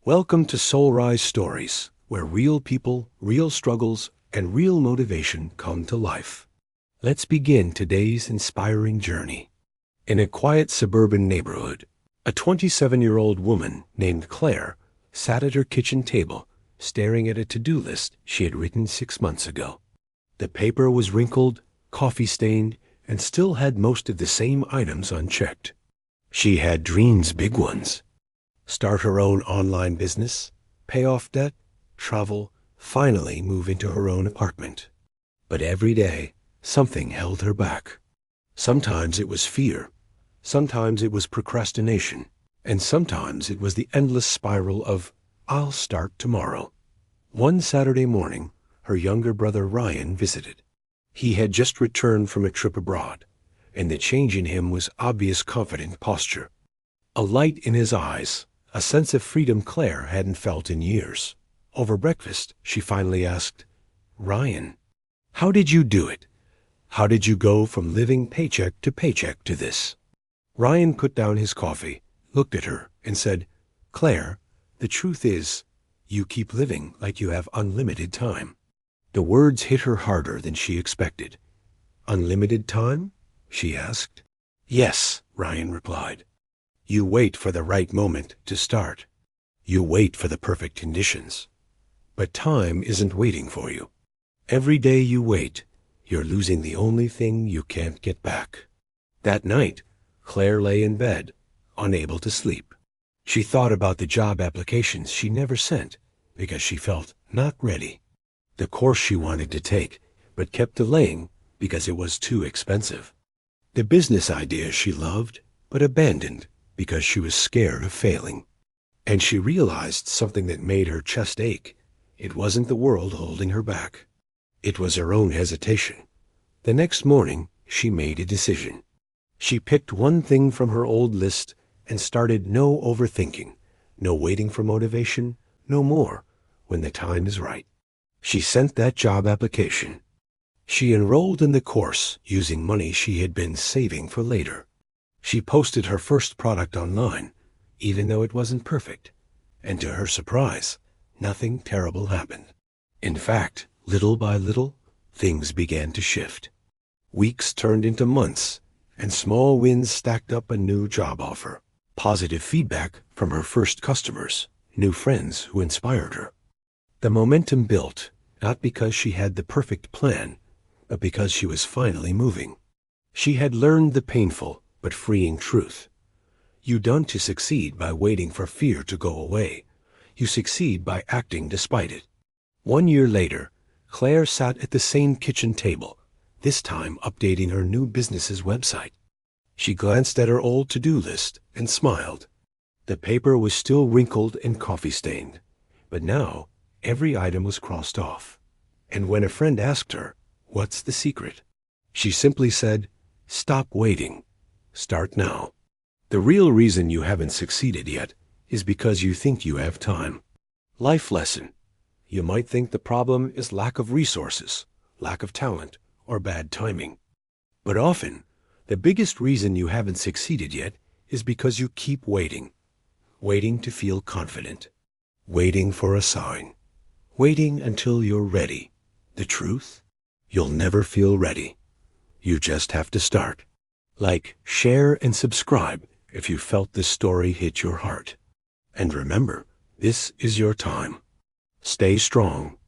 Welcome to SoulRise Stories, where real people, real struggles, and real motivation come to life. Let's begin today's inspiring journey. In a quiet suburban neighborhood, a 27-year-old woman named Claire sat at her kitchen table, staring at a to-do list she had written 6 months ago. The paper was wrinkled, coffee-stained, and still had most of the same items unchecked. She had dreams, big ones. Start her own online business, pay off debt, travel, finally move into her own apartment. But every day, something held her back. Sometimes it was fear, sometimes it was procrastination, and sometimes it was the endless spiral of, "I'll start tomorrow." One Saturday morning, her younger brother Ryan visited. He had just returned from a trip abroad, and the change in him was obvious confident posture. A light in his eyes, a sense of freedom Claire hadn't felt in years. Over breakfast, she finally asked, "Ryan, how did you do it? How did you go from living paycheck to this?" Ryan put down his coffee, looked at her, and said, "Claire, the truth is, you keep living like you have unlimited time." The words hit her harder than she expected. "Unlimited time?" she asked. "Yes," Ryan replied. "You wait for the right moment to start. You wait for the perfect conditions. But time isn't waiting for you. Every day you wait, you're losing the only thing you can't get back." That night, Claire lay in bed, unable to sleep. She thought about the job applications she never sent because she felt not ready. The course she wanted to take, but kept delaying because it was too expensive. The business idea she loved, but abandoned because she was scared of failing. And she realized something that made her chest ache. It wasn't the world holding her back. It was her own hesitation. The next morning, she made a decision. She picked one thing from her old list and started no overthinking, no waiting for motivation, no more, when the time is right. She sent that job application. She enrolled in the course using money she had been saving for later. She posted her first product online, even though it wasn't perfect. And to her surprise, nothing terrible happened. In fact, little by little, things began to shift. Weeks turned into months, and small wins stacked up a new job offer. Positive feedback from her first customers, new friends who inspired her. The momentum built, not because she had the perfect plan, but because she was finally moving. She had learned the painful but freeing truth. You don't succeed by waiting for fear to go away. You succeed by acting despite it. 1 year later, Claire sat at the same kitchen table, this time updating her new business's website. She glanced at her old to-do list and smiled. The paper was still wrinkled and coffee-stained, but now every item was crossed off. And when a friend asked her, "What's the secret?" she simply said, "Stop waiting. Start now." The real reason you haven't succeeded yet is because you think you have time. Life lesson. You might think the problem is lack of resources, lack of talent, or bad timing. But often, the biggest reason you haven't succeeded yet is because you keep waiting. Waiting to feel confident. Waiting for a sign. Waiting until you're ready. The truth? You'll never feel ready. You just have to start. Like, share, and subscribe if you felt this story hit your heart. And remember, this is your time. Stay strong,